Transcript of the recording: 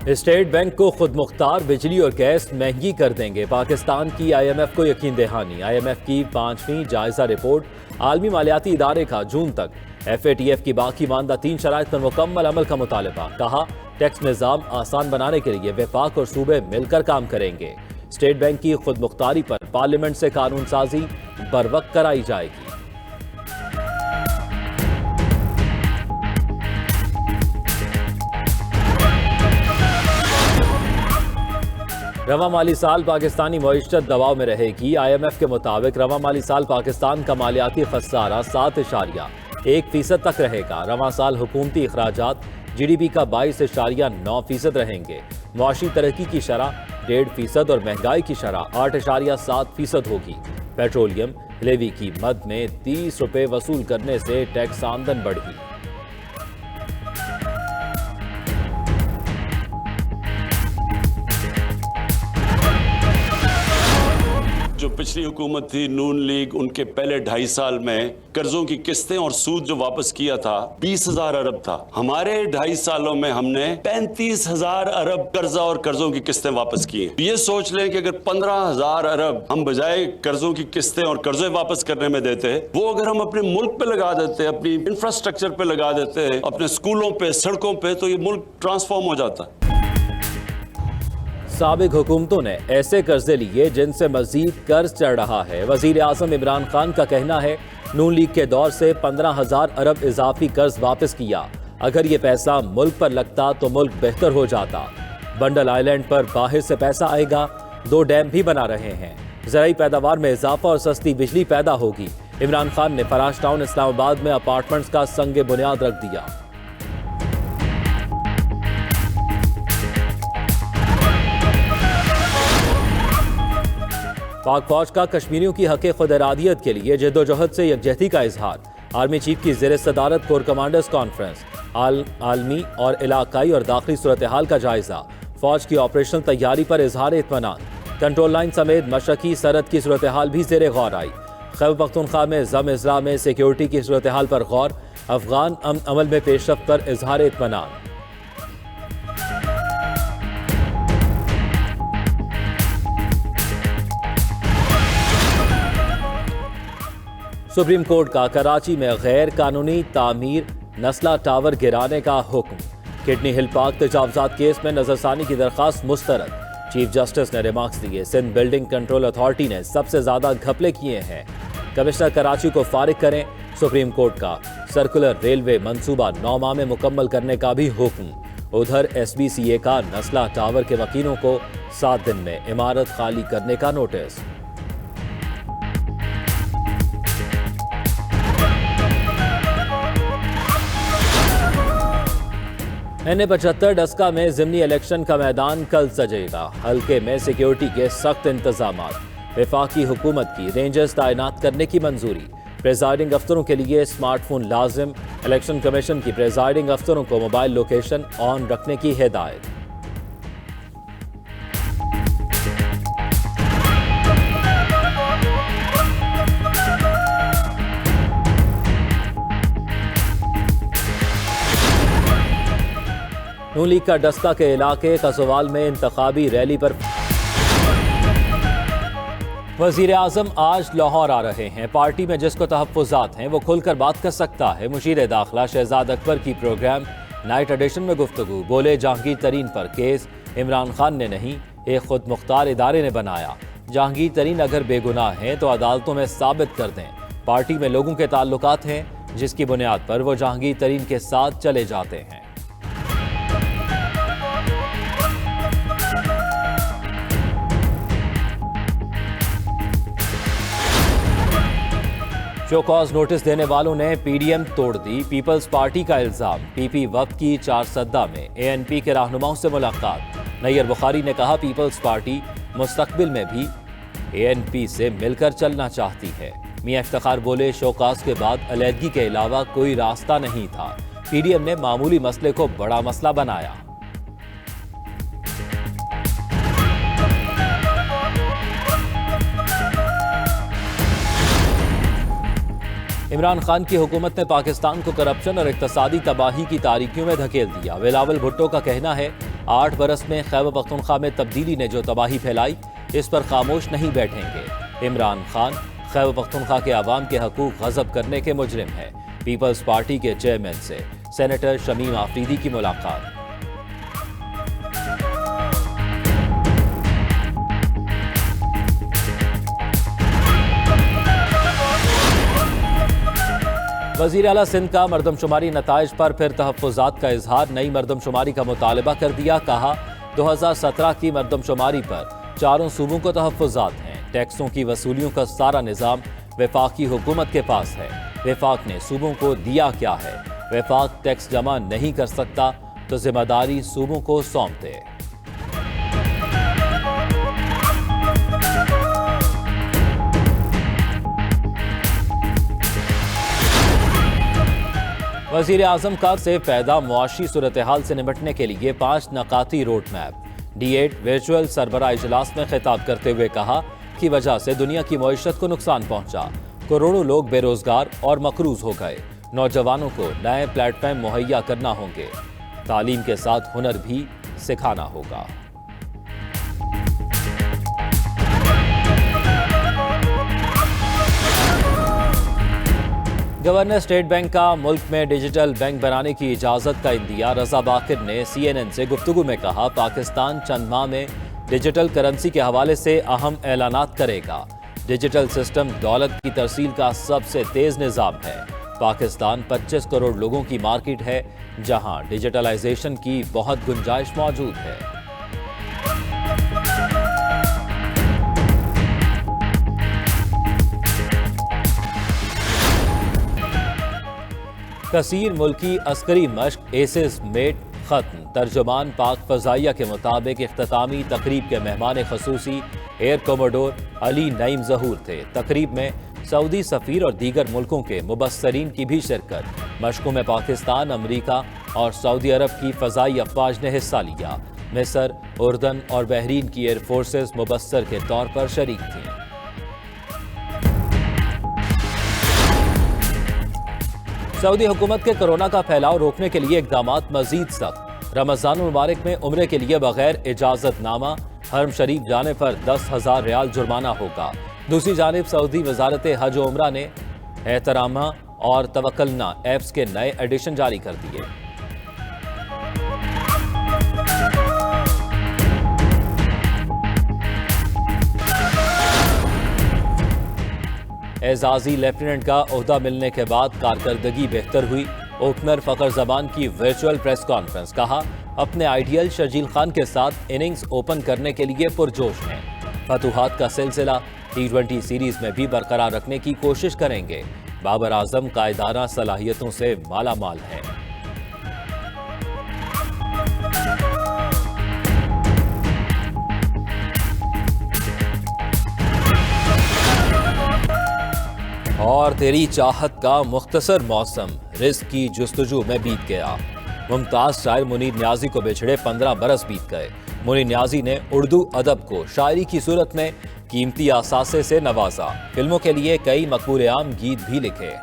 State bank को खुद मुख्तार बिजली और गैस महंगी कर देंगे। पाकिस्तान की IMF को यकीन दहानी। IMF की 5वीं जायजा रिपोर्ट आलमी मालियाती इदारे का जून तक FATF की बाकी मानदा 3 शराइत पर मुकम्मल अमल का मुतालबा। कहा टैक्स निज़ाम आसान बनाने के लिए वफाक और सूबे मिलकर काम करेंगे। स्टेट बैंक की खुद मुख्तारी पर पार्लियामेंट से कानून साजी बर वक्त कराई जाएगी। रवा माली साल पाकिस्तानी मईशत दबाव में रहेगी। IMF के मुताबिक रवा माली साल पाकिस्तान का मालियाती खसारा 7.1% तक रहेगा। रवा साल हुकूमती अखराजात GDP का 22.9% रहेंगे। मुआशी तरक्की की शरह 1.5% और महंगाई की शरह 8.7% होगी। पेट्रोलियम लेवी की मद में 30 रुपये वसूल करने से टैक्स आमदन बढ़ी। जो पिछली हुकूमत थी नून लीग, उनके पहले 2.5 साल में कर्जों की किस्तें और सूद जो वापस किया था 20,000 अरब था। हमारे 2.5 सालों में हमने 35,000 अरब कर्जा और कर्जों की किस्तें वापस की। ये सोच लें कि अगर 15,000 अरब हम बजाय कर्जों की किस्तें और कर्जे वापस करने में देते, वो अगर हम अपने मुल्क पे लगा देते, अपनी इंफ्रास्ट्रक्चर पे लगा देते, अपने स्कूलों पे, सड़कों पे, तो ये मुल्क ट्रांसफॉर्म हो जाता। साबिक हुकूमतों ने ऐसे कर्जे लिए जिनसे मजीद कर्ज चढ़ रहा है। वजीर आजम इमरान खान का कहना है नून लीग के दौर से 15,000 अरब इजाफी कर्ज वापस किया। अगर ये पैसा मुल्क पर लगता तो मुल्क बेहतर हो जाता। बंडल आइलैंड पर बाहर से पैसा आएगा। 2 डैम भी बना रहे हैं। ज़राई पैदावार में इजाफा और सस्ती बिजली पैदा होगी। इमरान खान ने फराश टाउन इस्लामाबाद में अपार्टमेंट्स का संग बुनियाद रख दिया। पाक फौज का कश्मीरियों की हक़ खुद इरादियत के लिए जद्दोजहद से यकजहती का इजहार। आर्मी चीफ की ज़ेर सदारत कोर कमांडर्स कॉन्फ्रेंस। आलमी और इलाकाई और दाखिली सूरत हाल का जायजा। फौज की ऑपरेशनल तैयारी पर इजहार इत्मीनान। कंट्रोल लाइन समेत मशरकी सरहद की सूरत हाल भी ज़ेर गौर आई। खैबर पख्तूनख्वा में ज़म इज़रा में सिक्योरिटी की सूरत हाल पर गौर। अफगान अमल में पेशरफ्त पर इजहार इत्मीनान। सुप्रीम कोर्ट का कराची में गैर कानूनी तामीर नस्ला टावर गिराने का हुक्म। किडनी हिल पार्क तजावजात केस में नजरसानी की दरख्वास्त मुस्तरद। चीफ जस्टिस ने रिमार्क्स दिए सिंध बिल्डिंग कंट्रोल अथॉरिटी ने सबसे ज्यादा घपले किए हैं। कमिश्नर कराची को फारिग करें। सुप्रीम कोर्ट का सर्कुलर रेलवे मंसूबा 9 माह में मुकम्मल करने का भी हुक्म। उधर SBCA का नस्ला टावर के वकीलों को 7 दिन में इमारत खाली करने का नोटिस। NA-75 डस्का में ज़िमनी इलेक्शन का मैदान कल सजेगा। हल्के में सिक्योरिटी के सख्त इंतजामात। वफाकी हुकूमत की रेंजर्स तैनात करने की मंजूरी। प्रेजाइडिंग अफसरों के लिए स्मार्टफोन लाजिम। इलेक्शन कमीशन की प्रेजाइडिंग अफसरों को मोबाइल लोकेशन ऑन रखने की हिदायत। नून लीग का डस्का के इलाके कसोवाल में इंतखाबी रैली पर वजीर आजम आज लाहौर आ रहे हैं। पार्टी में जिसको तहफ्फुज़ात हैं वो खुलकर बात कर सकता है। मुशीर दाखिला शहजाद अकबर की प्रोग्राम नाइट एडिशन में गुफ्तगू। बोले जहांगीर तरीन पर केस इमरान खान ने नहीं, एक खुद मुख्तार इदारे ने बनाया। जहांगीर तरीन अगर बेगुनाह हैं तो अदालतों में साबित कर दें। पार्टी में लोगों के ताल्लुकात हैं जिसकी बुनियाद पर वो जहांगीर तरीन के साथ चले जाते हैं। शो कॉज नोटिस देने वालों ने PDM तोड़ दी। पीपल्स पार्टी का इल्जाम। PP वक्त की 4 सद्दा में ANP के रहनुमाओं से मुलाकात। नैयर बुखारी ने कहा पीपल्स पार्टी मुस्तकबिल में भी ANP से मिलकर चलना चाहती है। मियां इफ्तिखार बोले शोकास के बाद अलहदगी के अलावा कोई रास्ता नहीं था। PDM ने मामूली मसले को बड़ा मसला बनाया। इमरान खान की हुकूमत ने पाकिस्तान को करप्शन और इक्तसादी तबाही की तारीकियों में धकेल दिया। बिलावल भुट्टो का कहना है 8 बरस में खैबर पख्तूनख्वा में तब्दीली ने जो तबाही फैलाई, इस पर खामोश नहीं बैठेंगे। इमरान खान खैबर पख्तूनख्वा के अवाम के हकूक गज़ब करने के मुजरिम हैं। पीपल्स पार्टी के चेयरमैन से सेनेटर शमीम आफरीदी की मुलाकात। वज़ीर आला सिंध का मरदमशुमारी नताइज पर फिर तहफ़्फ़ुज़ात का इजहार। नई मरदमशुमारी का मुतालबा कर दिया। कहा 2017 की मरदमशुमारी पर चारों सूबों को तहफ़्फ़ुज़ात हैं। टैक्सों की वसूलियों का सारा निज़ाम वफाकी हुकूमत के पास है। वफाक ने सूबों को दिया क्या है? वफाक टैक्स जमा नहीं कर सकता तो जिम्मेदारी सूबों को सौंप दे। वज़ीर आज़म का से पैदा मुआशी सूरत हाल से निपटने के लिए 5 नकाती रोड मैप। D8 वर्चुअल सरबराह इजलास में खिताब करते हुए कहा कि वजह से दुनिया की मईशत को नुकसान पहुंचा। करोड़ों लोग बेरोजगार और मकरूज हो गए। नौजवानों को नए प्लेटफॉर्म मुहैया करना होंगे। तालीम के साथ हुनर भी सिखाना होगा। गवर्नर स्टेट बैंक का मुल्क में डिजिटल बैंक बनाने की इजाजत का इंदिया। रजा बाकिर ने CNN से गुफ्तगू में कहा, पाकिस्तान चंद माह में डिजिटल करेंसी के हवाले से अहम ऐलानात करेगा। डिजिटल सिस्टम दौलत की तरसील का सबसे तेज निज़ाम है। पाकिस्तान 25 करोड़ लोगों की मार्केट है, जहां डिजिटलाइजेशन की बहुत गुंजाइश मौजूद है। कसीर मुल्की अस्करी मश्क एसिस मेट खत्म। तर्जुमान पाक फजाइया के मुताबिक इख्तितामी तकरीब के मेहमान खसूसी एयर कोमोडोर अली नईम ज़हूर थे। तकरीब में सऊदी सफ़ीर और दीगर मुल्कों के मुबस्सरीन की भी शिरकत। मशकों में पाकिस्तान, अमरीका और सऊदी अरब की फ़ज़ाई अफवाज ने हिस्सा लिया। मिस्र, उर्दन और बहरीन की एयर फोर्सेस मुबस्सर के तौर पर शरीक थीं। सऊदी हुकूमत के कोरोना का फैलाव रोकने के लिए इक़दामात मजीद सख्त। रमज़ान मुबारक में उम्रे के लिए बगैर इजाज़तनामा हरम शरीफ जाने पर 10,000 रियाल जुर्माना होगा। दूसरी जानिब सऊदी वजारत हज व उम्रा ने एहतरामा और तवक्कलना ऐप्स के नए एडिशन जारी कर दिए। एजाजी लेफ्टिनेंट का ओहदा मिलने के बाद कारकर्दगी बेहतर हुई। ओपनर फ़खर ज़मान की वर्चुअल प्रेस कॉन्फ्रेंस। कहा, अपने आइडियल शर्जील खान के साथ इनिंग्स ओपन करने के लिए पुरजोश हैं। फतूहात का सिलसिला T20 सीरीज में भी बरकरार रखने की कोशिश करेंगे। बाबर आजम कायदाना सलाहियतों से माला माल है। और तेरी चाहत का मुख्तसर मौसम रिस्क की जुस्तजू में बीत गया। मुमताज शायर मुनीर न्याजी को बिछड़े 15 बरस बीत गए। मुनीर न्याजी ने उर्दू अदब को शायरी की सूरत में कीमती असासे से नवाजा। फिल्मों के लिए कई मकबूल आम गीत भी लिखे।